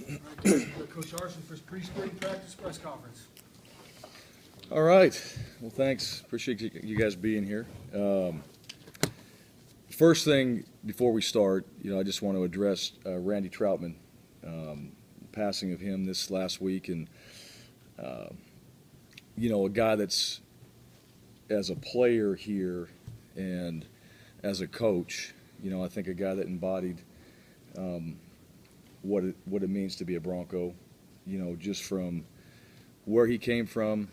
Coach Harsin for his pre-spring practice press conference. All right. Well, thanks. Appreciate you guys being here. First thing before we start, I just want to address Randy Troutman, passing of him this last week, and a guy that's, as a player here and as a coach, I think a guy that embodied what it means to be a Bronco, just from where he came from,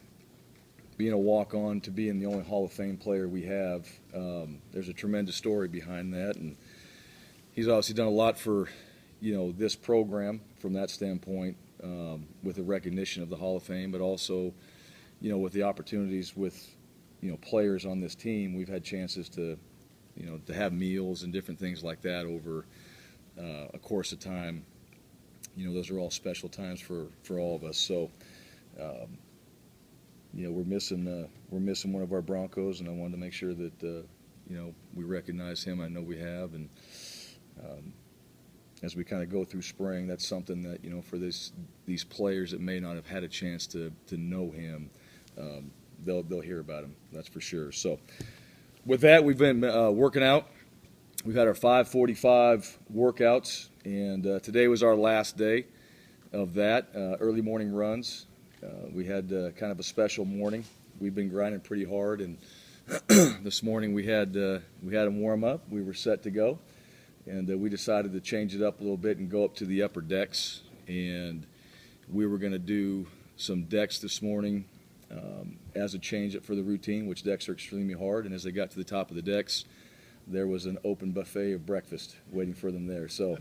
being a walk-on to being the only Hall of Fame player we have. There's a tremendous story behind that, and he's obviously done a lot for, this program from that standpoint, with the recognition of the Hall of Fame, but also, with the opportunities with, players on this team. We've had chances to, to have meals and different things like that over a course of time. Those are all special times for all of us. So, we're missing one of our Broncos, and I wanted to make sure that we recognize him. I know we have, and as we kind of go through spring, that's something that for these players that may not have had a chance to know him, they'll hear about him. That's for sure. So, with that, we've been working out. We've had our 5:45 workouts, and today was our last day of that. Early morning runs. We had kind of a special morning. We've been grinding pretty hard, and this morning we had them warm up. We were set to go, and we decided to change it up a little bit and go up to the upper decks. And we were going to do some decks this morning as a change-up for the routine, which decks are extremely hard. And as they got to the top of the decks, there was an open buffet of breakfast waiting for them there. So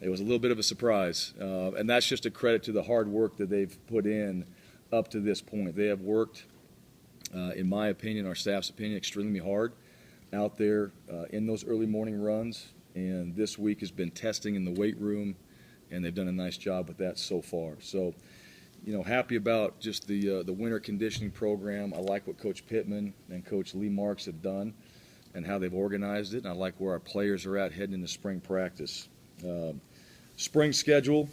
it was a little bit of a surprise, and that's just a credit to the hard work that they've put in up to this point. They have worked, in my opinion, our staff's opinion, extremely hard out there in those early morning runs, and this week has been testing in the weight room, and they've done a nice job with that so far. So, happy about just the winter conditioning program. I like what Coach Pittman and Coach Lee Marks have done and how they've organized it, and I like where our players are at heading into spring practice. Spring schedule,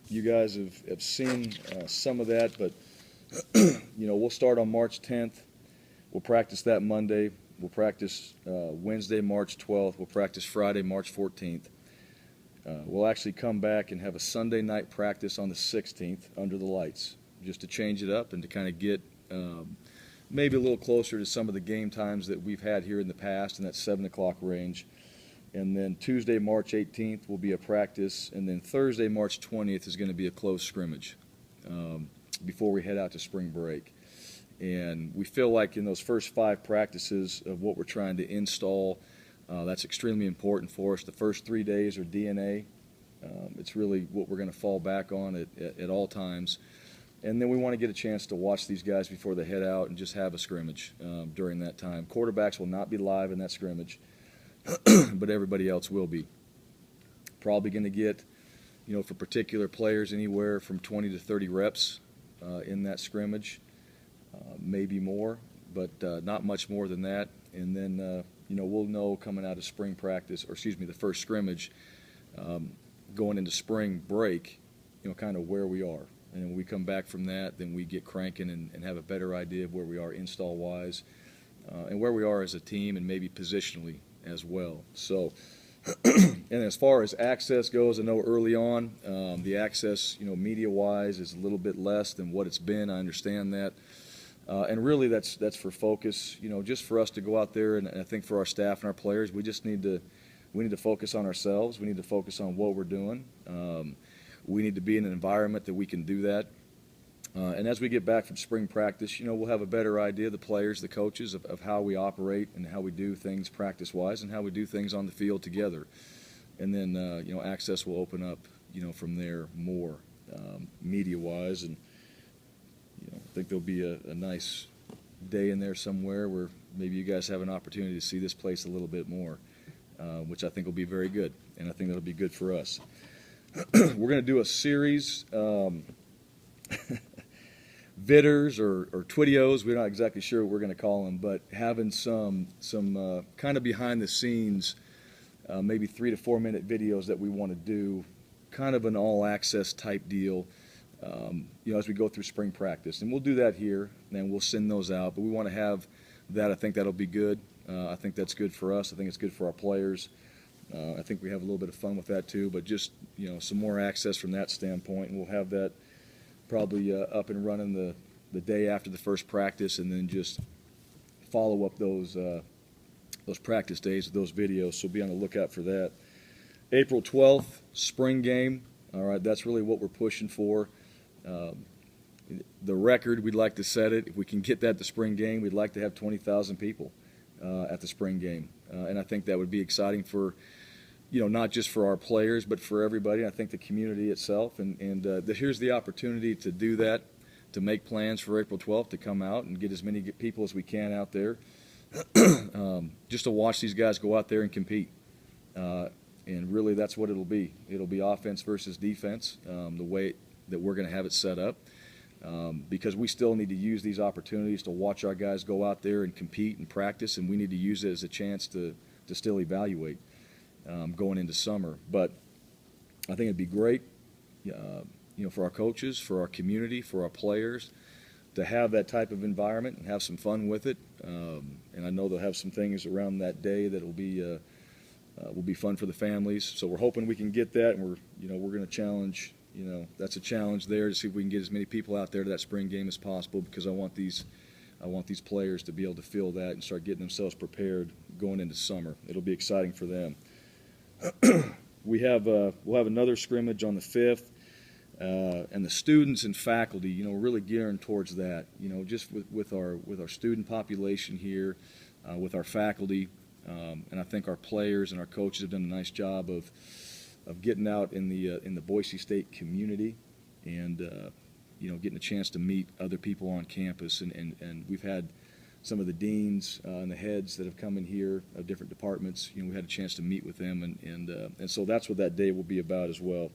you guys have seen some of that, but we'll start on March 10th. We'll practice that Monday. We'll practice Wednesday, March 12th. We'll practice Friday, March 14th. We'll actually come back and have a Sunday night practice on the 16th under the lights, just to change it up and to kind of get maybe a little closer to some of the game times that we've had here in the past in that 7 o'clock range. And then Tuesday, March 18th will be a practice, and then Thursday, March 20th is going to be a close scrimmage before we head out to spring break. And we feel like in those first 5 practices of what we're trying to install, that's extremely important for us. The first 3 days are DNA. It's really what we're going to fall back on at all times. And then we want to get a chance to watch these guys before they head out and just have a scrimmage during that time. Quarterbacks will not be live in that scrimmage, but everybody else will be. Probably going to get, for particular players, anywhere from 20 to 30 reps in that scrimmage, maybe more, but not much more than that. And then, we'll know coming out of spring practice, the first scrimmage, going into spring break, kind of where we are. And when we come back from that, then we get cranking and have a better idea of where we are install-wise and where we are as a team and maybe positionally as well. So, and as far as access goes, I know early on the access, media-wise is a little bit less than what it's been. I understand that. And really that's for focus, just for us to go out there, and I think for our staff and our players, we need to focus on ourselves. We need to focus on what we're doing. We need to be in an environment that we can do that. And as we get back from spring practice, we'll have a better idea, the players, the coaches, of how we operate and how we do things practice-wise and how we do things on the field together. And then, access will open up, from there more media-wise. And, I think there'll be a nice day in there somewhere where maybe you guys have an opportunity to see this place a little bit more, which I think will be very good. And I think that'll be good for us. We're going to do a series, vidders or Twittios. We're not exactly sure what we're going to call them, but having some kind of behind the scenes, maybe 3 to 4 minute videos that we want to do kind of an all-access type deal, as we go through spring practice. And we'll do that here, and we'll send those out. But we want to have that. I think that'll be good. I think that's good for us. I think it's good for our players. I think we have a little bit of fun with that too, but just, some more access from that standpoint. And we'll have that probably up and running the day after the first practice, and then just follow up those practice days with those videos. So be on the lookout for that. April 12th, spring game. All right, that's really what we're pushing for. The record, we'd like to set it. If we can get that the spring game, we'd like to have 20,000 people at the spring game. And I think that would be exciting for, not just for our players, but for everybody. I think the community itself. And here's the opportunity to do that, to make plans for April 12th, to come out and get as many people as we can out there, just to watch these guys go out there and compete. And really that's what it'll be. It'll be offense versus defense, the way that we're going to have it set up. Because we still need to use these opportunities to watch our guys go out there and compete and practice, and we need to use it as a chance to still evaluate going into summer. But I think it'd be great, for our coaches, for our community, for our players, to have that type of environment and have some fun with it. And I know they'll have some things around that day that will be fun for the families. So we're hoping we can get that, and we're going to challenge. That's a challenge there, to see if we can get as many people out there to that spring game as possible, because I want these players to be able to feel that and start getting themselves prepared going into summer. It'll be exciting for them. We'll have another scrimmage on the 5th, and the students and faculty, really gearing towards that. Just with our student population here, with our faculty, and I think our players and our coaches have done a nice job of getting out in the Boise State community, and getting a chance to meet other people on campus, and we've had some of the deans and the heads that have come in here of different departments. We had a chance to meet with them, and so that's what that day will be about as well.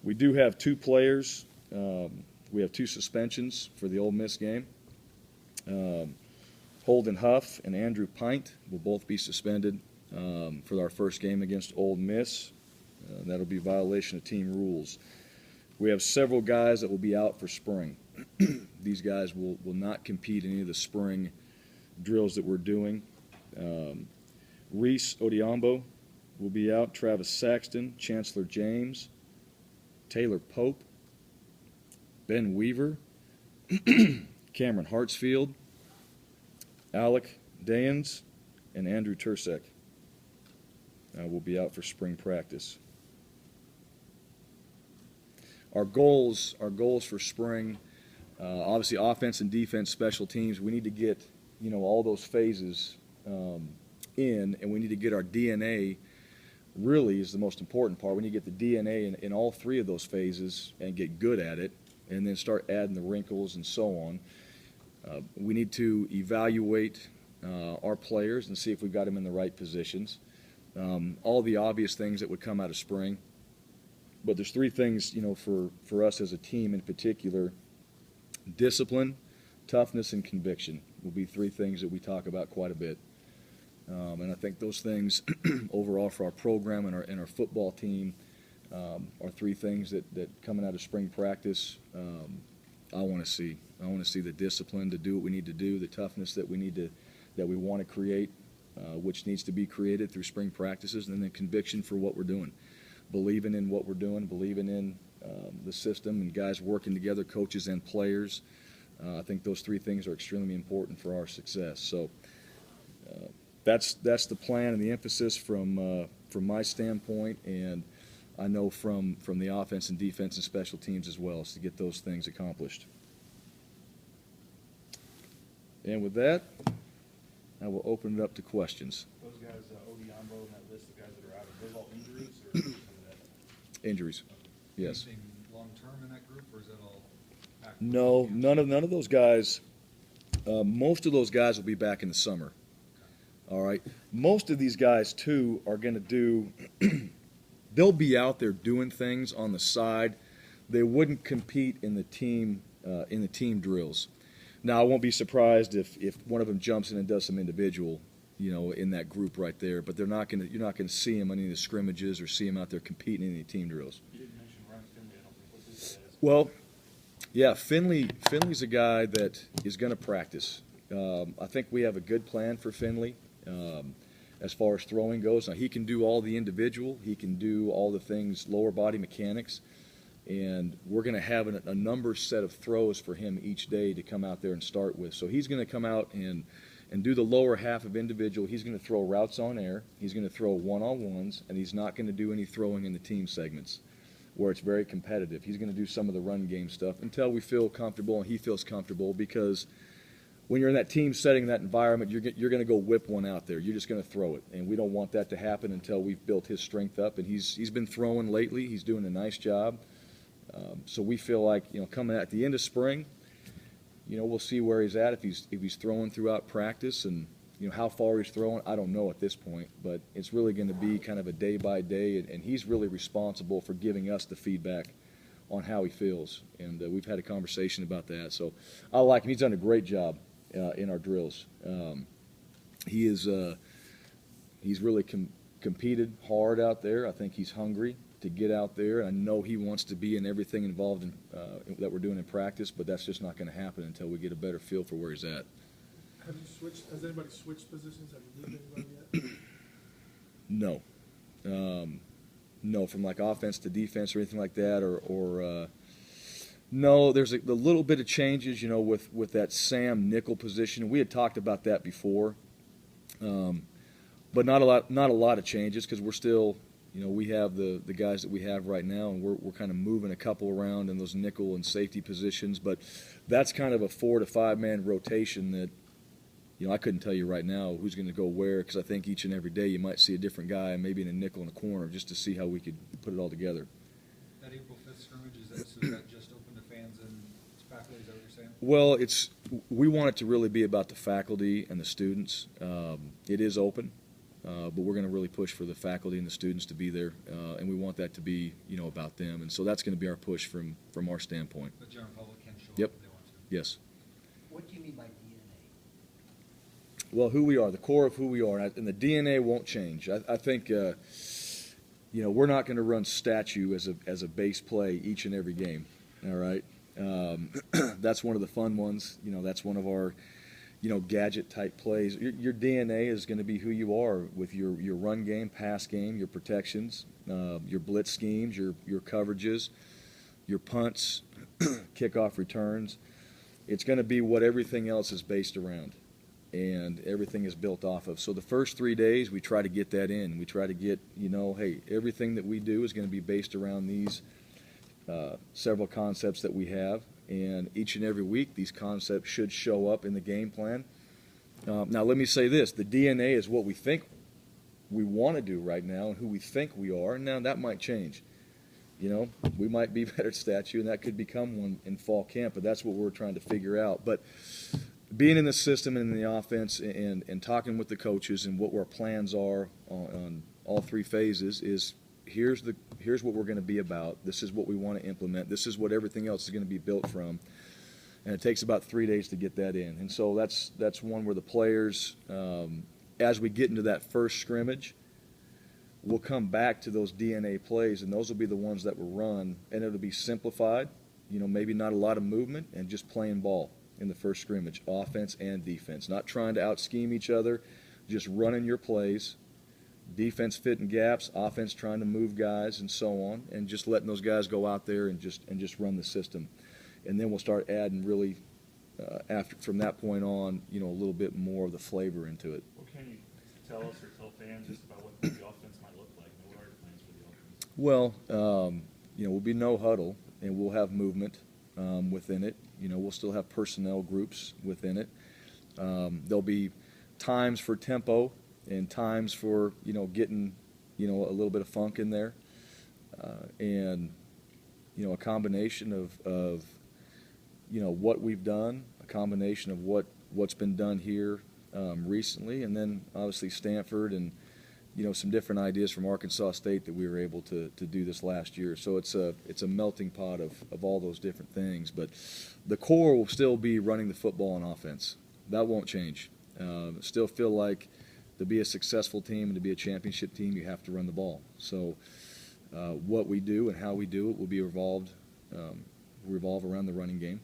We do have 2 players. We have 2 suspensions for the Ole Miss game. Holden Huff and Andrew Pint will both be suspended for our first game against Ole Miss. That'll be a violation of team rules. We have several guys that will be out for spring. These guys will not compete in any of the spring drills that we're doing. Reese Odiombo will be out. Travis Saxton, Chancellor James, Taylor Pope, Ben Weaver, Cameron Hartsfield, Alec Dayans, and Andrew Tursek will be out for spring practice. Our goals for spring, obviously offense and defense, special teams. We need to get all those phases in, and we need to get our DNA. Really is the most important part. We need to get the DNA in all 3 of those phases and get good at it, and then start adding the wrinkles and so on. We need to evaluate our players and see if we've got them in the right positions. All the obvious things that would come out of spring. But there's 3 things, for us as a team in particular. Discipline, toughness, and conviction will be 3 things that we talk about quite a bit. And I think those things overall for our program and our football team are 3 things that coming out of spring practice I want to see. I want to see the discipline to do what we need to do, the toughness that we want to create, which needs to be created through spring practices, and then conviction for what we're doing. Believing in what we're doing, believing in the system and guys working together, coaches and players. I think those 3 things are extremely important for our success. So that's the plan and the emphasis from my standpoint, and I know from the offense and defense and special teams as well, is to get those things accomplished. And with that, I will open it up to questions. Those guys, Odiombo and that list of guys that are out, are those all injuries or some of that? Injuries, yes. Anything long-term in that group, or is that all active? No, none of those guys. Most of those guys will be back in the summer. All right. Most of these guys too are going to do. They'll be out there doing things on the side. They wouldn't compete in the team drills. Now, I won't be surprised if one of them jumps in and does some individual in that group right there. But you're not going to see him on any of the scrimmages or see him out there competing in any team drills. You didn't mention Ryan Finley. I don't think. What's his status? Well, yeah, Finley's a guy that is going to practice. I think we have a good plan for Finley as far as throwing goes. Now, he can do all the individual. He can do all the things, lower body mechanics. And we're going to have a number set of throws for him each day to come out there and start with. So he's going to come out and do the lower half of individual. He's going to throw routes on air. He's going to throw one-on-ones, and he's not going to do any throwing in the team segments where it's very competitive. He's going to do some of the run game stuff until we feel comfortable and he feels comfortable, because when you're in that team setting, that environment, you're going to go whip one out there. You're just going to throw it, and we don't want that to happen until we've built his strength up. And he's been throwing lately. He's doing a nice job. So we feel like, coming at the end of spring, we'll see where he's at, if he's throwing throughout practice, and how far he's throwing, I don't know at this point, but it's really going to be kind of a day by day, and he's really responsible for giving us the feedback on how he feels, and we've had a conversation about that. So I like him. He's done a great job in our drills. He's really competed hard out there. I think he's hungry to get out there. I know he wants to be in everything involved in that we're doing in practice, but that's just not going to happen until we get a better feel for where he's at. Have you switched? Has anybody switched positions? Have you moved anybody yet? No. No, from like offense to defense or anything like that, or no. There's a little bit of changes, with that Sam nickel position. We had talked about that before, but not a lot of changes, because we're still, we have the guys that we have right now, and we're kind of moving a couple around in those nickel and safety positions. But that's kind of a 4 to 5 man rotation that, I couldn't tell you right now who's going to go where, because I think each and every day you might see a different guy, maybe in a nickel in a corner, just to see how we could put it all together. That April 5th scrimmage, is that just open to fans and faculty? Is that what you're saying? Well, we want it to really be about the faculty and the students. It is open, but we're going to really push for the faculty and the students to be there, and we want that to be, about them. And so that's going to be our push from our standpoint. The general public can show Yep. up if they want to. Yes. What do you mean by DNA? Well, who we are, the core of who we are, and the DNA won't change. I think, we're not going to run statue as a base play each and every game. All right, that's one of the fun ones. That's one of our, gadget type plays. Your DNA is going to be who you are with your run game, pass game, your protections, your blitz schemes, your coverages, your punts, kickoff returns. It's going to be what everything else is based around, and everything is built off of. So the first 3 days, we try to get that in. We try to get, hey, everything that we do is going to be based around these several concepts that we have. And each and every week, these concepts should show up in the game plan. Now, let me say this. The DNA is what we think we want to do right now and who we think we are. Now, that might change. We might be better at statue, and that could become one in fall camp, but that's what we're trying to figure out. But being in the system and in the offense, and talking with the coaches and what our plans are on all 3 phases is, here's what we're going to be about. This is what we want to implement. This is what everything else is going to be built from. And it takes about 3 days to get that in. And so that's one where the players, as we get into that first scrimmage, we'll come back to those DNA plays, and those will be the ones that will run, and it'll be simplified, maybe not a lot of movement, and just playing ball in the first scrimmage, offense and defense. Not trying to out-scheme each other, just running your plays, defense fitting gaps, offense trying to move guys, and so on, and just letting those guys go out there and just run the system. And then we'll start adding really, from that point on, a little bit more of the flavor into it. What can you tell us or tell fans just about what the offense might look like? What are your plans for the offense? Well, we'll be no huddle, and we'll have movement within it. We'll still have personnel groups within it. There'll be times for tempo and times for, getting, a little bit of funk in there. And, a combination of what we've done, a combination of what's been done here recently, and then obviously Stanford and, some different ideas from Arkansas State that we were able to do this last year. So it's a melting pot of all those different things. But the core will still be running the football on offense. That won't change. Still feel like to be a successful team and to be a championship team, you have to run the ball. So what we do and how we do it will be revolve around the running game.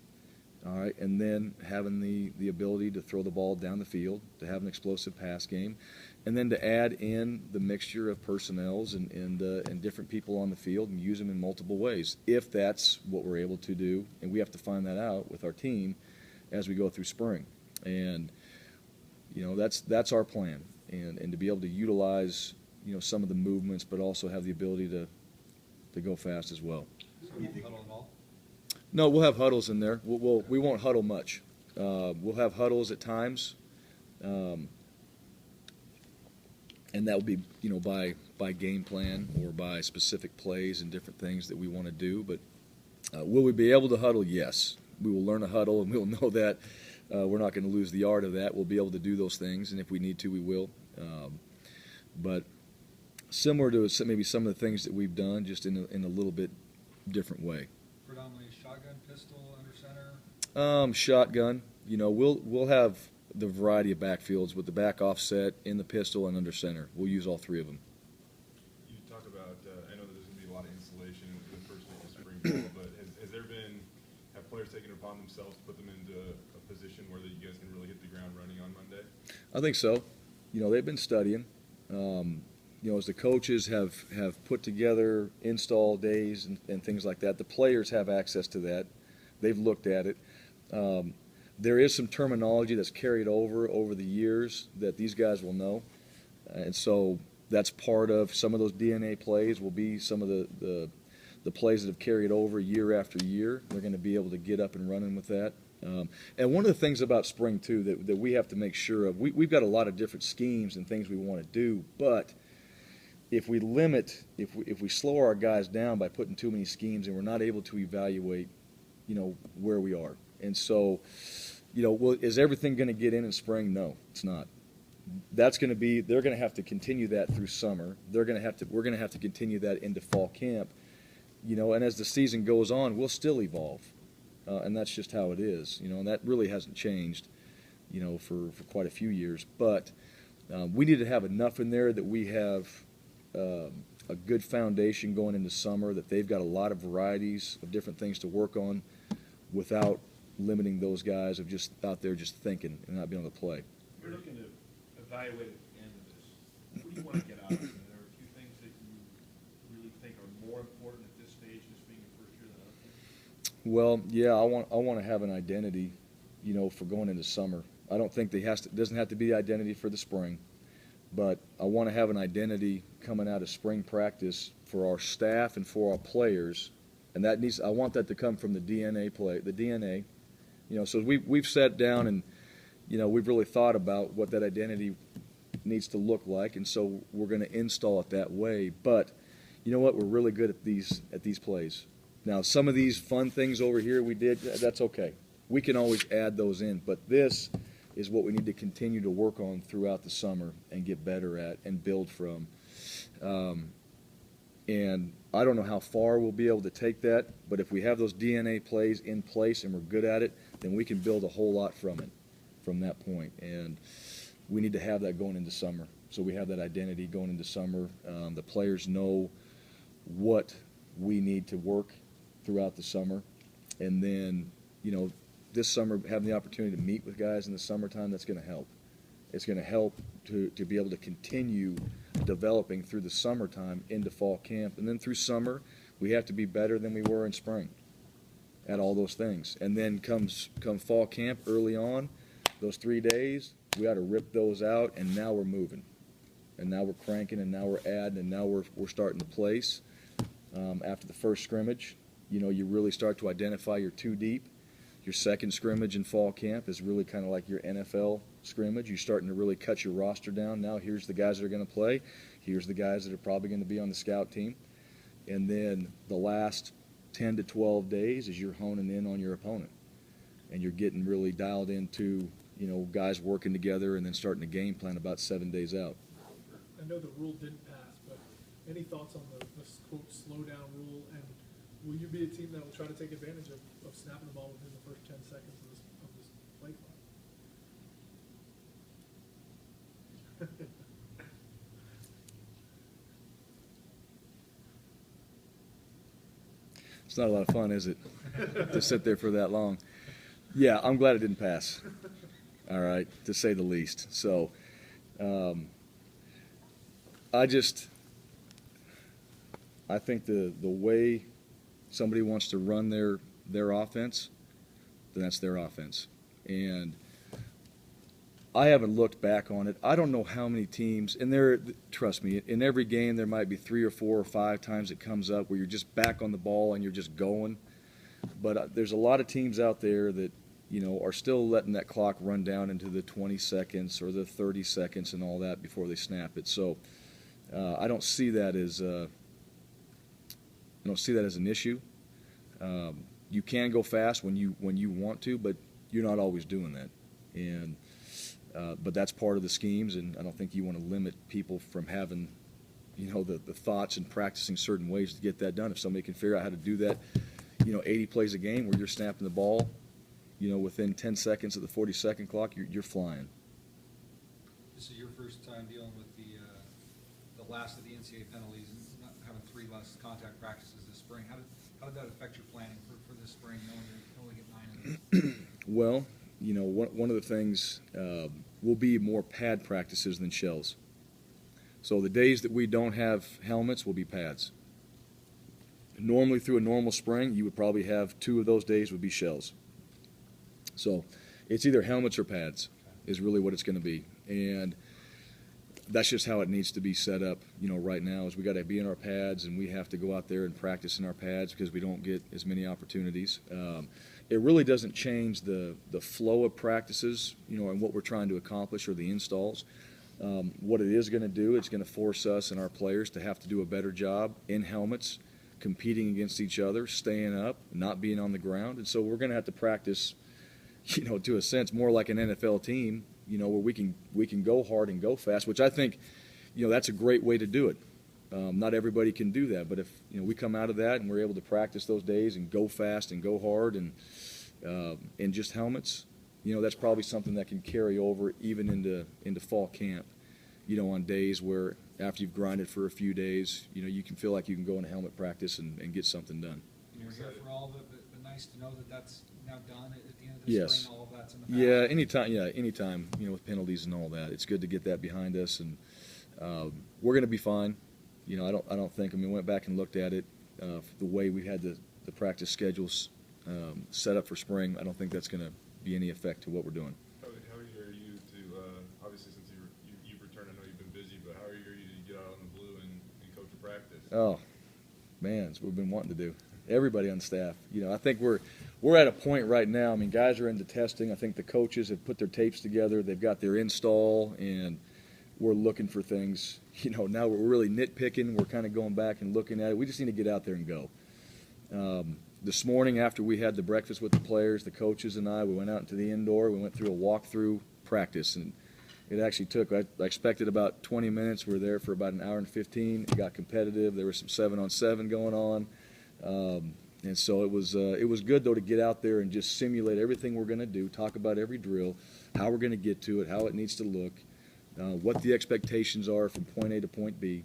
All right, and then having the ability to throw the ball down the field, to have an explosive pass game, and then to add in the mixture of personnels and different people on the field and use them in multiple ways, if that's what we're able to do. And we have to find that out with our team as we go through spring. And, you know, that's our plan. And to be able to utilize, you know, some of the movements, but also have the ability to go fast as well. So we won't huddle at all? No, we'll have huddles in there. We won't huddle much. We'll have huddles at times, and that will be, you know, by game plan or by specific plays and different things that we want to do. But will we be able to huddle? Yes. We will learn to huddle, and we'll know that we're not going to lose the art of that. We'll be able to do those things, and if we need to, we will. But similar to maybe some of the things that we've done, just in a little bit different way. Predominantly shotgun, pistol, under center? Shotgun. You know, we'll have the variety of backfields with the back offset, in the pistol, and under center. We'll use all three of them. You talk about, I know that there's going to be a lot of installation in the first week of spring ball, but have players taken it upon themselves to put them into a position where you guys can really hit the ground running on Monday? I think so. You know, they've been studying. You know, as the coaches have put together install days and things like that, the players have access to that. They've looked at it. There is some terminology that's carried over the years that these guys will know. And so that's part of some of those DNA plays will be some of the plays that have carried over year after year. They're going to be able to get up and running with that. And one of the things about spring, too, that we have to make sure of, we've got a lot of different schemes and things we want to do, but if we slow our guys down by putting too many schemes, and we're not able to evaluate, you know, where we are. And so, you know, is everything going to get in spring? No, it's not. They're going to have to continue that through summer. We're going to have to continue that into fall camp, you know, and as the season goes on, we'll still evolve. And that's just how it is, you know, and that really hasn't changed, you know, for quite a few years. But we need to have enough in there that we have a good foundation going into summer, that they've got a lot of varieties of different things to work on without limiting those guys of just out there just thinking and not being able to play. You're looking to evaluate at the end of this. What do you want to get out of it? Are there a few things that you really think are more important at this stage, just being your first year than other things? Well, yeah, I want to have an identity, you know, for going into summer. I don't think it doesn't have to be the identity for the spring, but I want to have an identity coming out of spring practice for our staff and for our players, and I want that to come from the DNA. You know, so we've sat down and, you know, we've really thought about what that identity needs to look like, and so we're going to install it that way. But you know what? We're really good at these plays. Now, some of these fun things over here we did, that's okay. We can always add those in, but this is what we need to continue to work on throughout the summer and get better at and build from. And I don't know how far we'll be able to take that, but if we have those DNA plays in place and we're good at it, then we can build a whole lot from it, from that point. And we need to have that going into summer. So we have that identity going into summer. The players know what we need to work throughout the summer. And then, you know, this summer, having the opportunity to meet with guys in the summertime, that's going to help. It's going to help to be able to continue developing through the summertime into fall camp. And then through summer, we have to be better than we were in spring at all those things. And then come fall camp early on, those 3 days, we ought to rip those out, and now we're moving. And now we're cranking, and now we're adding, and now we're starting to place. After the first scrimmage, you know, you really start to identify your two deep. Your second scrimmage in fall camp is really kind of like your NFL scrimmage. You're starting to really cut your roster down. Now here's the guys that are going to play. Here's the guys that are probably going to be on the scout team. And then the last 10 to 12 days is you're honing in on your opponent. And you're getting really dialed into, you know, guys working together and then starting to game plan about 7 days out. I know the rule didn't pass, but any thoughts on the quote slow down rule, and will you be a team that will try to take advantage of snapping the ball within the first 10 seconds of this play clock? It's not a lot of fun, is it, to sit there for that long? Yeah, I'm glad it didn't pass. All right, to say the least. So, I think the way somebody wants to run their offense, then that's their offense. And I haven't looked back on it. I don't know how many teams, and trust me, in every game there might be 3 or 4 or 5 times it comes up where you're just back on the ball and you're just going. But there's a lot of teams out there that, are still letting that clock run down into the 20 seconds or the 30 seconds and all that before they snap it. So I don't see that as an issue. You can go fast when you want to, but you're not always doing that. And but that's part of the schemes, and I don't think you want to limit people from having, the thoughts and practicing certain ways to get that done. If somebody can figure out how to do that, 80 plays a game where you're snapping the ball, within 10 seconds of the 40-second clock, you're flying. This is your first time dealing with the last of the NCAA penalties and not having 3 less contact practices this spring. How did that affect your planning for this spring, knowing you only get 9 of these? Well, one of the things will be more pad practices than shells. So the days that we don't have helmets will be pads. Normally through a normal spring, you would probably have 2 of those days would be shells. So it's either helmets or pads is really what it's going to be. And that's just how it needs to be set up, right now, is we got to be in our pads and we have to go out there and practice in our pads because we don't get as many opportunities. It really doesn't change the flow of practices, and what we're trying to accomplish or the installs. What it is going to do, it's going to force us and our players to have to do a better job in helmets, competing against each other, staying up, not being on the ground. And so we're going to have to practice, to a sense, more like an NFL team, where we can go hard and go fast, which I think, that's a great way to do it. Not everybody can do that, but if we come out of that and we're able to practice those days and go fast and go hard and in just helmets, that's probably something that can carry over even into fall camp. On days where after you've grinded for a few days, you can feel like you can go into helmet practice and get something done. You're here for all of it, but nice to know that that's now done at the end of the Yes. spring. All of that's in the past. Yeah, anytime, with penalties and all that, it's good to get that behind us, and we're going to be fine. I don't think. We went back and looked at it, the way we had the practice schedules set up for spring. I don't think that's going to be any effect to what we're doing. How eager are you to, obviously since you've returned, I know you've been busy, but how eager are you to get out on the blue and coach a practice? Oh, man, it's what we've been wanting to do. Everybody on staff. I think we're at a point right now. Guys are into testing. I think the coaches have put their tapes together. They've got their install, and we're looking for things. Now we're really nitpicking. We're kind of going back and looking at it. We just need to get out there and go. This morning after we had the breakfast with the players, the coaches and I, we went out into the indoor. We went through a walkthrough practice, and it actually took, I expected about 20 minutes. We were there for about an hour and 15. It got competitive. There was some 7-on-7 going on. And so it was good, though, to get out there and just simulate everything we're going to do, talk about every drill, how we're going to get to it, how it needs to look, what the expectations are from point A to point B,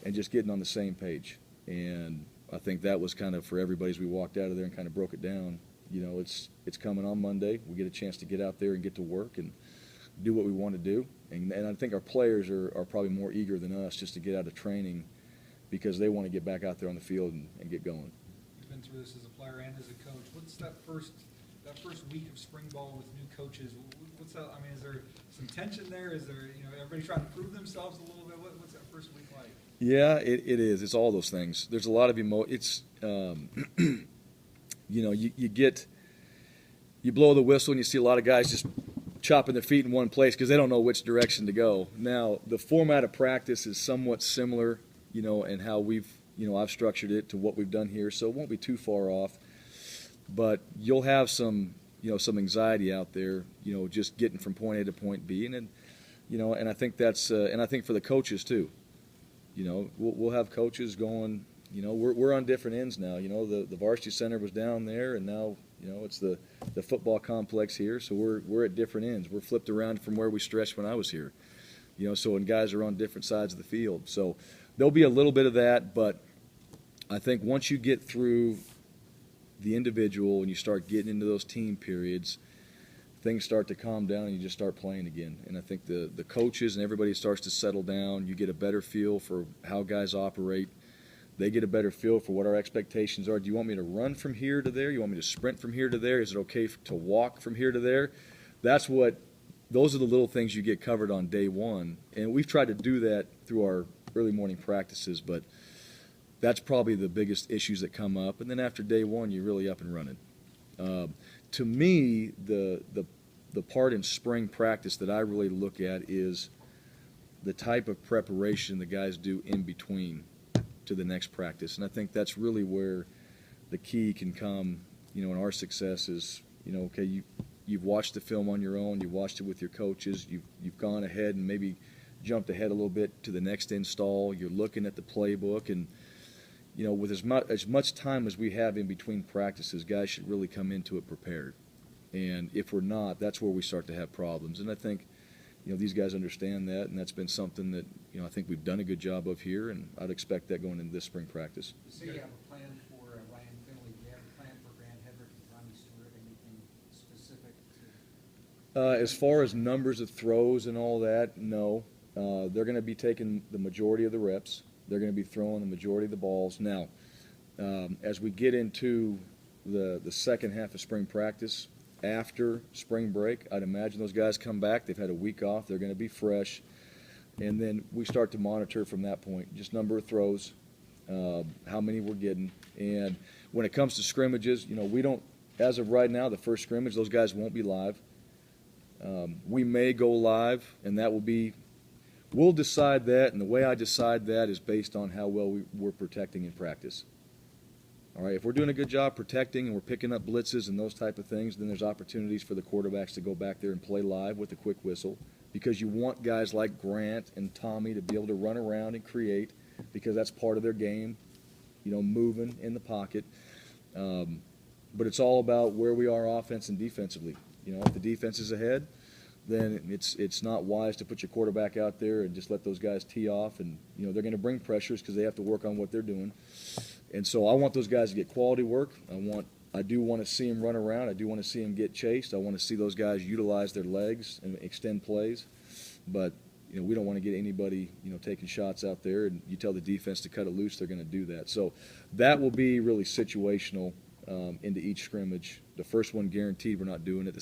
and just getting on the same page. And I think that was kind of for everybody as we walked out of there and kind of broke it down. It's coming on Monday. We get a chance to get out there and get to work and do what we want to do. And I think our players are probably more eager than us just to get out of training because they want to get back out there on the field and get going. You've been through this as a player and as a coach. What's that first week of spring ball with new coaches? What's that? Is there some tension there? Is there, everybody trying to prove themselves a little bit? What's that first week like? Yeah, it is. It's all those things. There's a lot of It's, you blow the whistle and you see a lot of guys just chopping their feet in one place because they don't know which direction to go. Now, the format of practice is somewhat similar, and how I've structured it to what we've done here, so it won't be too far off. But you'll have some anxiety out there, just getting from point A to point B, and then, and I think that's, and I think for the coaches too. We'll have coaches going, we're on different ends now. The varsity center was down there, and now, it's the football complex here. So we're at different ends. We're flipped around from where we stretched when I was here. And guys are on different sides of the field. So there'll be a little bit of that, but I think once you get through, the individual and you start getting into those team periods, things start to calm down and you just start playing again. And I think the coaches and everybody starts to settle down. You get a better feel for how guys operate. They get a better feel for what our expectations are. Do you want me to run from here to there? You want me to sprint from here to there? Is it okay to walk from here to there? Those are the little things you get covered on day one. And we've tried to do that through our early morning practices, but that's probably the biggest issues that come up. And then after day one, you're really up and running. To me, the part in spring practice that I really look at is the type of preparation the guys do in between to the next practice. And I think that's really where the key can come, in our success is, okay, you've watched the film on your own, you've watched it with your coaches, you've gone ahead and maybe jumped ahead a little bit to the next install, you're looking at the playbook, and with as much time as we have in between practices, guys should really come into it prepared. And if we're not, that's where we start to have problems. And I think, these guys understand that, and that's been something that, I think we've done a good job of here, and I'd expect that going into this spring practice. So you have a plan for Ryan Finley, do you have a plan for Grant Hedrick and Tommy Stewart, anything specific to? As far as numbers of throws and all that, no. They're going to be taking the majority of the reps. They're going to be throwing the majority of the balls. Now, as we get into the second half of spring practice, after spring break, I'd imagine those guys come back. They've had a week off. They're going to be fresh. And then we start to monitor from that point, just number of throws, how many we're getting. And when it comes to scrimmages, we don't, as of right now, the first scrimmage, those guys won't be live. We may go live, and that will be, we'll decide that, and the way I decide that is based on how well we're protecting in practice. All right, if we're doing a good job protecting and we're picking up blitzes and those type of things, then there's opportunities for the quarterbacks to go back there and play live with a quick whistle, because you want guys like Grant and Tommy to be able to run around and create, because that's part of their game, moving in the pocket. But it's all about where we are offense and defensively. If the defense is ahead, then it's not wise to put your quarterback out there and just let those guys tee off, and they're going to bring pressures because they have to work on what they're doing. And so I want those guys to get quality work. I do want to see them run around. I do want to see them get chased. I want to see those guys utilize their legs and extend plays. But we don't want to get anybody taking shots out there, and you tell the defense to cut it loose, they're going to do that. So that will be really situational into each scrimmage. The first one guaranteed we're not doing it. The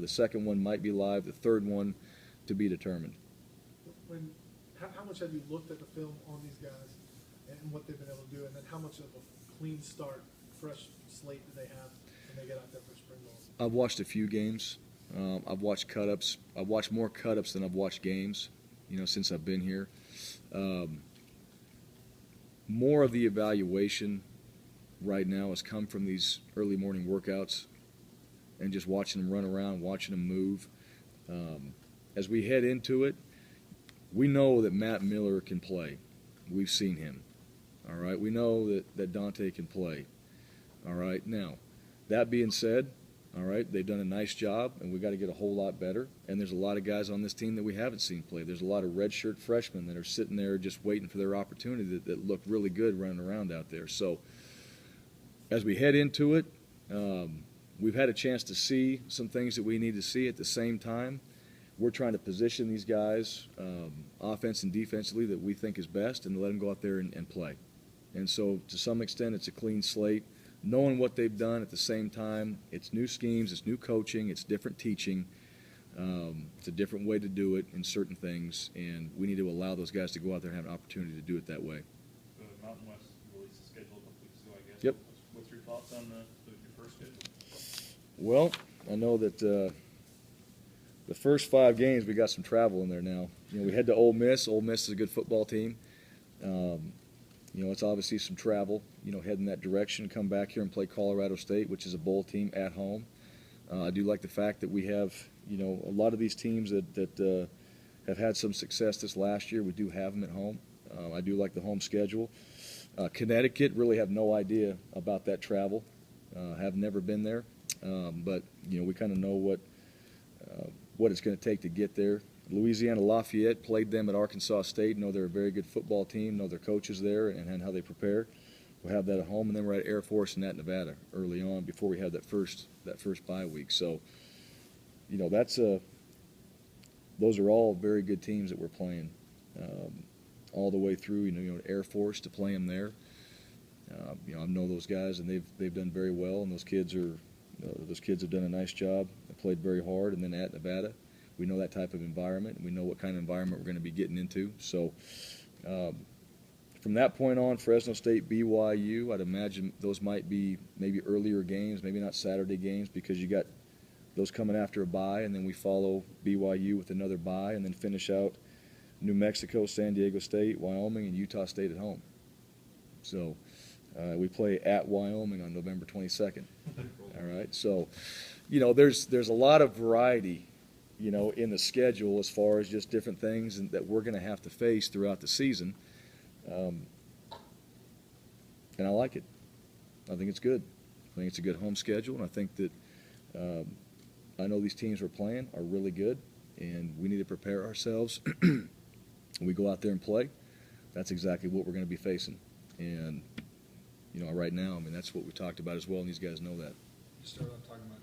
second one might be live. The third one to be determined. How much have you looked at the film on these guys and what they've been able to do, and then how much of a clean start, fresh slate do they have when they get out there for spring ball? I've watched a few games. I've watched cut-ups. I've watched more cut-ups than I've watched games, since I've been here. More of the evaluation right now has come from these early morning workouts and just watching them run around, watching them move. As we head into it, we know that Matt Miller can play. We've seen him. All right, we know that Dante can play. All right, now, that being said, all right, they've done a nice job, and we've got to get a whole lot better. And there's a lot of guys on this team that we haven't seen play. There's a lot of redshirt freshmen that are sitting there just waiting for their opportunity that look really good running around out there. So as we head into it, we've had a chance to see some things that we need to see. At the same time, we're trying to position these guys offense and defensively that we think is best, and let them go out there and play. And so to some extent, it's a clean slate. Knowing what they've done at the same time, it's new schemes, it's new coaching, it's different teaching. It's a different way to do it in certain things, and we need to allow those guys to go out there and have an opportunity to do it that way. The Mountain West released the schedule a couple weeks ago, I guess. Yep. What's your thoughts on your first schedule? Well, I know that the first 5 games, we got some travel in there now. We head to Ole Miss. Ole Miss is a good football team. It's obviously some travel, head in that direction, come back here and play Colorado State, which is a bowl team at home. I do like the fact that we have, a lot of these teams that have had some success this last year. We do have them at home. I do like the home schedule. Connecticut, really have no idea about that travel. Have never been there, but we kind of know what it's going to take to get there. Louisiana Lafayette, played them at Arkansas State, know they're a very good football team, know their coaches there and how they prepare. We'll have that at home, and then we're at Air Force and at Nevada early on before we have that first bye week. So, you know, those are all very good teams that we're playing all the way through. You know, Air Force to play them there. You know, I know those guys, and they've done very well, and those kids have done a nice job. They played very hard, and then at Nevada, we know that type of environment, and we know what kind of environment we're going to be getting into. So, from that point on, Fresno State, BYU, I'd imagine those might be maybe earlier games, maybe not Saturday games, because you got those coming after a bye, and then we follow BYU with another bye, and then finish out New Mexico, San Diego State, Wyoming, and Utah State at home. So we play at Wyoming on November 22nd. All right, so you know there's a lot of variety, you know, in the schedule as far as just different things and that we're going to have to face throughout the season. And I like it. I think it's good. I think it's a good home schedule, and I think that I know these teams we're playing are really good, and we need to prepare ourselves. When we go out there and play, that's exactly what we're going to be facing. And, you know, right now, I mean, that's what we talked about as well, and these guys know that. You started off talking about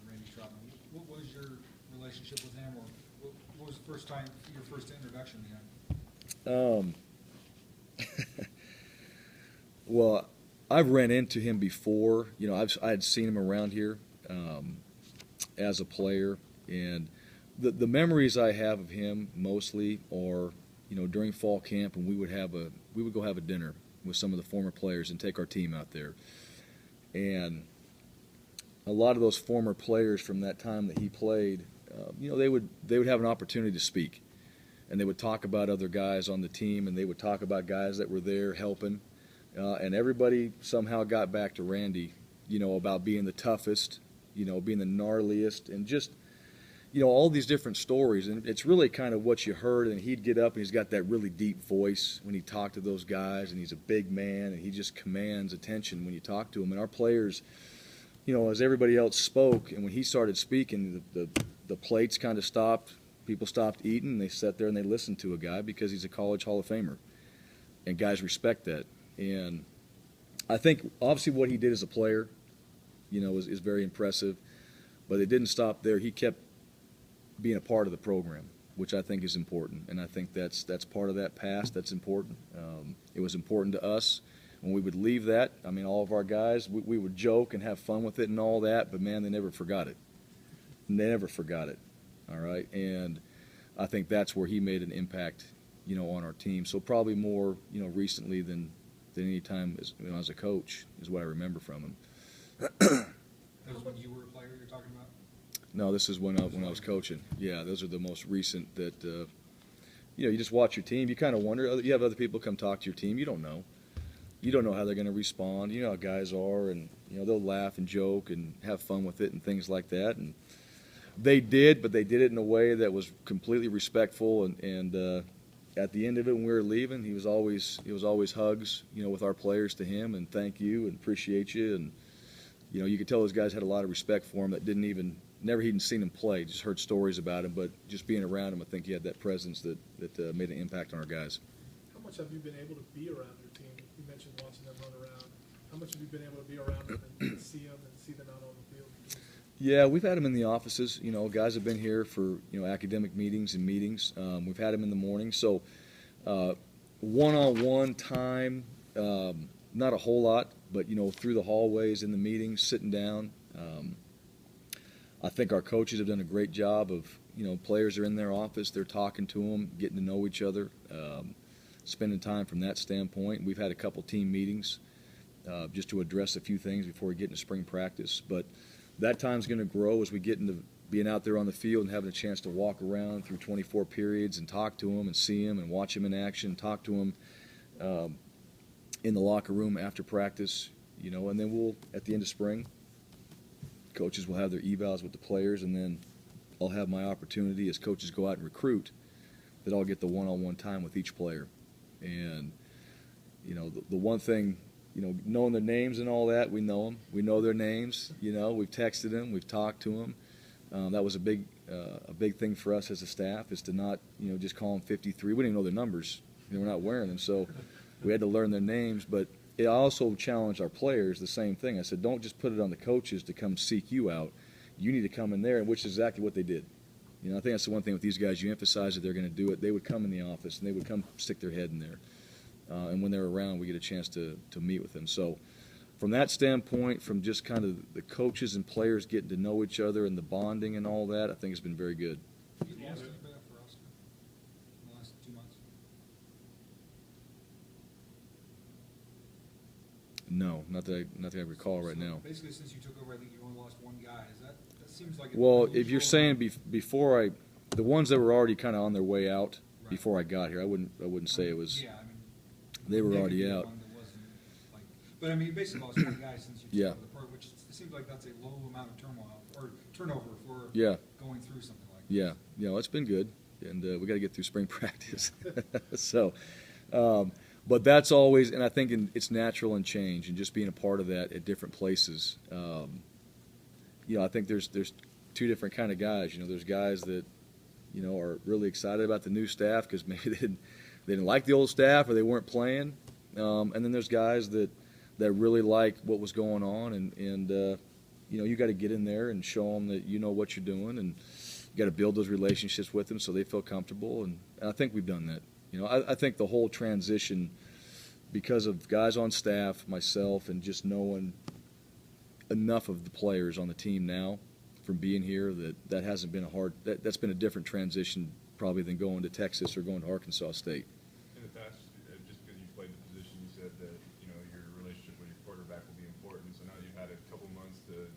Randy Troutman. What was your relationship with him, or what was the your first introduction to him? Well, I've ran into him before. You know, I had seen him around here as a player, and the memories I have of him mostly are, you know, during fall camp, and we would go have a dinner with some of the former players and take our team out there. And a lot of those former players from that time that he played, you know, they would have an opportunity to speak, and they would talk about other guys on the team, and they would talk about guys that were there helping. And everybody somehow got back to Randy, you know, about being the toughest, you know, being the gnarliest, and just, you know, all these different stories. And it's really kind of what you heard, and he'd get up, and he's got that really deep voice when he talked to those guys, and he's a big man, and he just commands attention when you talk to him. And our players, you know, as everybody else spoke, and when he started speaking, the plates kind of stopped. People stopped eating, and they sat there and they listened to a guy because he's a college Hall of Famer. And guys respect that. And I think, obviously, what he did as a player, you know, is very impressive. But it didn't stop there. He kept being a part of the program, which I think is important. And I think that's part of that past that's important. It was important to us when we would leave that. I mean, all of our guys, we would joke and have fun with it and all that, but, man, they never forgot it. They never forgot it, all right? And I think that's where he made an impact, you know, on our team. So probably more, you know, recently than any time as a coach is what I remember from him. That was when you were a player you're talking about? No, this is when I was coaching. Yeah, those are the most recent that, you know, you just watch your team. You kind of wonder. You have other people come talk to your team. You don't know. You don't know how they're going to respond. You know how guys are, and, you know, they'll laugh and joke and have fun with it and things like that. And they did, but they did it in a way that was completely respectful. And at the end of it, when we were leaving, it was always hugs, you know, with our players to him, and thank you and appreciate you. And, you know, you could tell those guys had a lot of respect for him that never even seen him play, just heard stories about him. But just being around him, I think he had that presence that made an impact on our guys. How much have you been able to be around your team? You mentioned watching them run around. How much have you been able to be around them and see them out on the field? Yeah, we've had them in the offices. You know, guys have been here for, you know, academic meetings and meetings. We've had them in the morning. So one-on-one time, not a whole lot, but, you know, through the hallways, in the meetings, sitting down. I think our coaches have done a great job of, you know, players are in their office, they're talking to them, getting to know each other, spending time from that standpoint. We've had a couple team meetings just to address a few things before we get into spring practice. But that time's going to grow as we get into being out there on the field and having a chance to walk around through 24 periods and talk to them and see them and watch them in action, talk to them in the locker room after practice, you know. And then we'll, at the end of spring, coaches will have their evals with the players, and then I'll have my opportunity as coaches go out and recruit that I'll get the one-on-one time with each player. And, you know, the one thing, you know, knowing their names and all that, we know them. We know their names. You know, we've texted them, we've talked to them. That was a big thing for us as a staff, is to not, you know, just call them 53. We didn't even know their numbers. You know, we're not wearing them, so we had to learn their names. But I also challenged our players the same thing. I said, don't just put it on the coaches to come seek you out. You need to come in there, which is exactly what they did. You know, I think that's the one thing with these guys. You emphasize that they're going to do it. They would come in the office, and they would come stick their head in there. And when they're around, we get a chance to meet with them. So from that standpoint, from just kind of the coaches and players getting to know each other and the bonding and all that, I think it's been very good. Have you lost anybody off the roster in the last 2 months? No, not that I recall right So now. basically, since you took over, I think you only lost one guy. That seems like Well, unusual. if you're saying before the ones that were already kind of on their way out Right. before I got here, I wouldn't say it was. Yeah, I mean, They were Nick already would be the out. one that wasn't, like, but I mean, you basically lost one guy since you took Yeah. over the program, which it seems like that's a low amount of turmoil or turnover for Yeah. going through something like Yeah, it's been good, and we got to get through spring practice. So, but that's always, and I think it's natural in change, and just being a part of that at different places. I think there's two different kind of guys. There's guys that are really excited about the new staff because maybe they didn't like the old staff or they weren't playing, and then there's guys that really like what was going on, and you got to get in there and show them that you know what you're doing, and you got to build those relationships with them so they feel comfortable, and I think we've done that. I think the whole transition, because of guys on staff, myself, and just knowing enough of the players on the team now from being here, that hasn't been that's been a different transition probably than going to Texas or going to Arkansas State. In the past, just because you played the position, you said that your relationship with your quarterback will be important. So now you've had a couple months to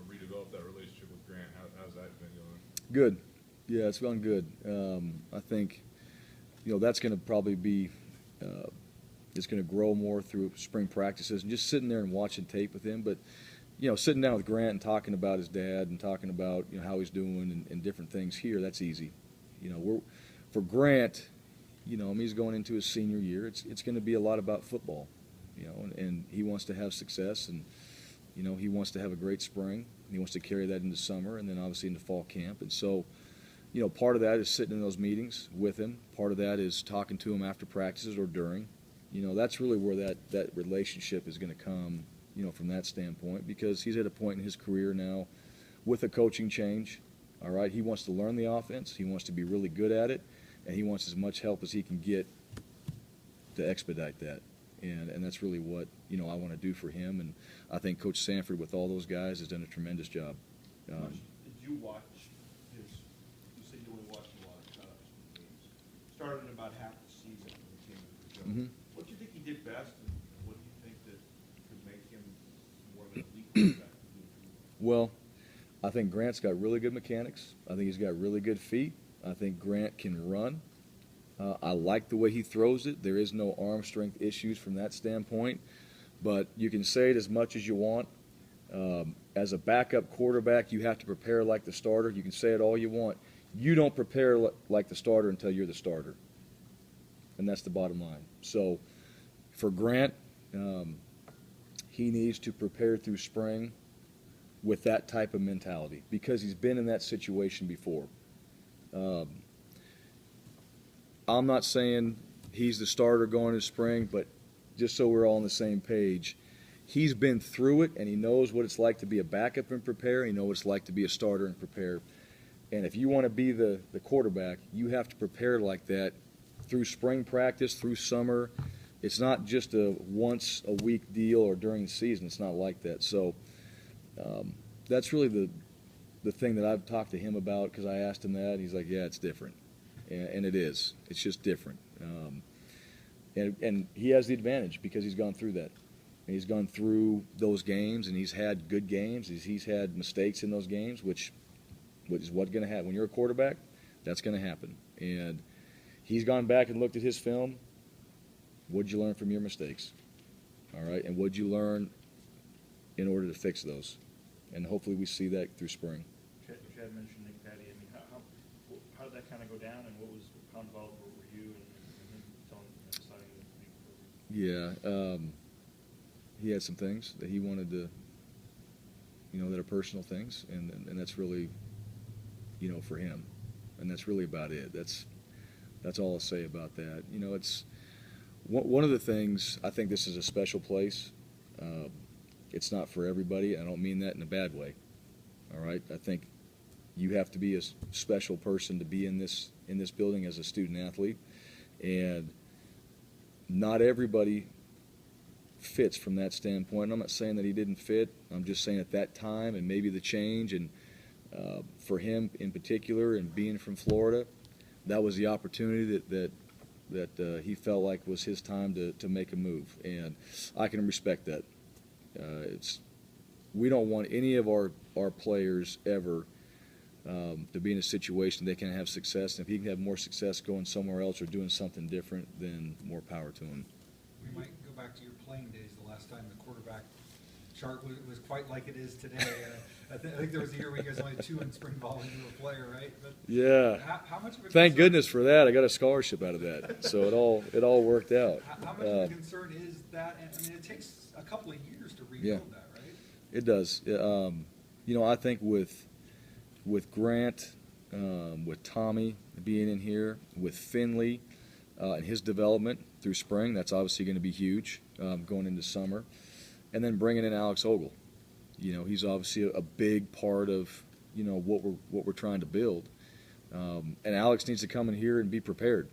redevelop that relationship with Grant. How's that been going? Good. Yeah, it's gone good. I think that's going to probably be it's going to grow more through spring practices and just sitting there and watching tape with him. But sitting down with Grant and talking about his dad and talking about how he's doing and different things here, that's easy. For Grant, he's going into his senior year. It's going to be a lot about football, and he wants to have success, and he wants to have a great spring. He wants to carry that into summer and then obviously into fall camp. And so, part of that is sitting in those meetings with him. Part of that is talking to him after practices or during. That's really where that relationship is going to come, from that standpoint, because he's at a point in his career now with a coaching change. All right, he wants to learn the offense. He wants to be really good at it, and he wants as much help as he can get to expedite that. And that's really what, I want to do for him. And I think Coach Sanford, with all those guys, has done a tremendous job. Did you watch you said you only watched a lot of cutups and games. Started in about half the season when he came to the job. Mhm. What do you think he did best, and what do you think that could make him more of an elite quarterback? Well, I think Grant's got really good mechanics. I think he's got really good feet. I think Grant can run. I like the way he throws it. There is no arm strength issues from that standpoint. But you can say it as much as you want. As a backup quarterback, you have to prepare like the starter. You can say it all you want. You don't prepare like the starter until you're the starter. And that's the bottom line. So for Grant, he needs to prepare through spring with that type of mentality because he's been in that situation before. I'm not saying he's the starter going to spring, but just so we're all on the same page, he's been through it, and he knows what it's like to be a backup and prepare. He knows what it's like to be a starter and prepare. And if you want to be the quarterback, you have to prepare like that through spring practice, through summer. It's not just a once-a-week deal or during the season. It's not like that. So that's really the thing that I've talked to him about because I asked him that, and he's like, yeah, it's different. And it is. It's just different. And he has the advantage because he's gone through that. And he's gone through those games, and he's had good games. He's had mistakes in those games, which is what's going to happen. When you're a quarterback, that's going to happen. And he's gone back and looked at his film. What'd you learn from your mistakes? All right? And what'd you learn in order to fix those? And hopefully we see that through spring. Chad mentioned Nick Patty. I mean, how did that kind of go down, and how involved were you in him deciding to be? Yeah, he had some things that he wanted to, that are personal things, and that's really, for him, and that's really about it. That's all I'll say about that. One of the things, I think this is a special place. It's not for everybody. I don't mean that in a bad way. All right? I think you have to be a special person to be in this building as a student athlete, and not everybody fits from that standpoint. And I'm not saying that he didn't fit. I'm just saying at that time and maybe the change, and for him in particular, and being from Florida, that was the opportunity that he felt like was his time to make a move, and I can respect that. We don't want any of our players ever to be in a situation they can have success, and if he can have more success going somewhere else or doing something different, then more power to him. We might go back to your playing days, the last time the quarterback chart was quite like it is today. I think there was a year where you guys only had 2 in spring ball and you were a player, right? But Yeah. how much of a Thank concern- goodness for that. I got a scholarship out of that, so it all worked out. How much of a concern is that? And, I mean, it takes a couple of years to rebuild Yeah. that, right? It does. I think with Grant, with Tommy being in here, with Finley and his development through spring, that's obviously going to be huge going into summer. And then bringing in Alex Ogle. He's obviously a big part of, what we're trying to build. And Alex needs to come in here and be prepared,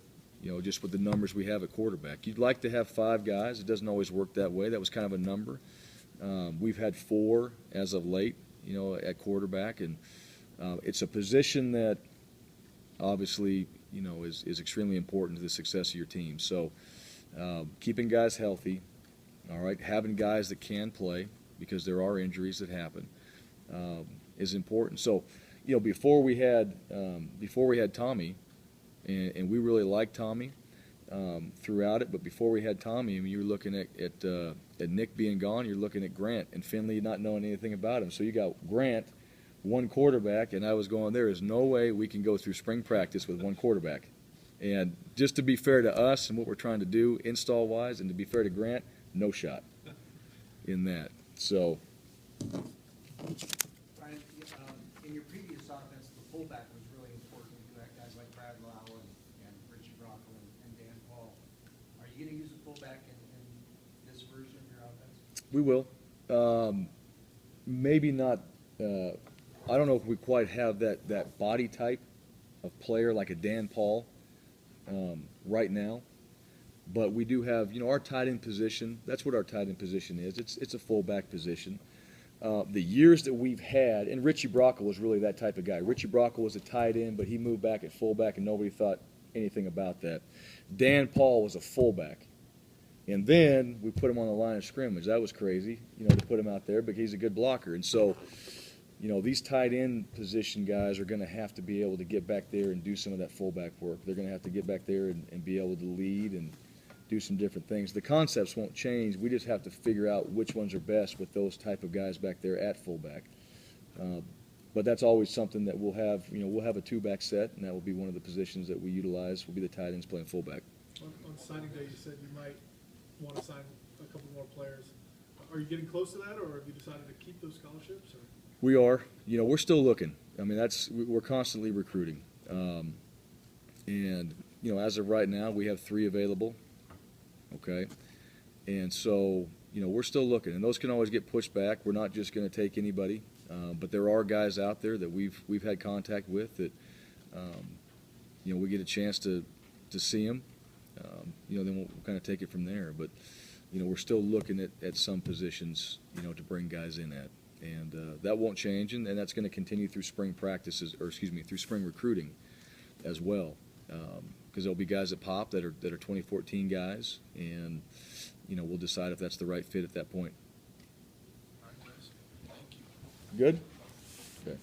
just with the numbers we have at quarterback. You'd like to have 5 guys. It doesn't always work that way. That was kind of a number. We've had 4 as of late, at quarterback. And it's a position that obviously, is extremely important to the success of your team. So keeping guys healthy, all right, having guys that can play, because there are injuries that happen, is important. So, before we had Tommy, and we really liked Tommy throughout it, but before we had Tommy, I mean, you were looking at Nick being gone, you're looking at Grant and Finley not knowing anything about him. So you got Grant, 1 quarterback, and I was going, there is no way we can go through spring practice with 1 quarterback. And just to be fair to us and what we're trying to do install-wise, and to be fair to Grant, no shot in that. So, Bryan, in your previous offense, the fullback was really important. You had guys like Brad Lau and Richie Brocco and Dan Paul. Are you going to use a fullback in this version of your offense? we will. Maybe not. I don't know if we quite have that body type of player like a Dan Paul right now. But we do have, our tight end position. That's what our tight end position is. It's a fullback position. The years that we've had, and Richie Brocco was really that type of guy. Richie Brocco was a tight end, but he moved back at fullback, and nobody thought anything about that. Dan Paul was a fullback. And then we put him on the line of scrimmage. That was crazy, to put him out there, but he's a good blocker. And so, these tight end position guys are going to have to be able to get back there and do some of that fullback work. They're going to have to get back there and be able to lead and do some different things. The concepts won't change. We just have to figure out which ones are best with those type of guys back there at fullback. But that's always something that we'll have. We'll have a 2-back set, and that will be one of the positions that we utilize. Will be the tight ends playing fullback. On signing day, you said you might want to sign a couple more players. Are you getting close to that, or have you decided to keep those scholarships? Or? We are. We're still looking. I mean, we're constantly recruiting. And as of right now, we have 3 available. Okay, and so we're still looking, and those can always get pushed back. We're not just going to take anybody, but there are guys out there that we've had contact with that we get a chance to see them. Then we'll kind of take it from there. But we're still looking at some positions to bring guys in at, and that won't change, and that's going to continue through spring practices, or through spring recruiting as well. Because there'll be guys that pop that are 2014 guys, and we'll decide if that's the right fit at that point. Good? Okay.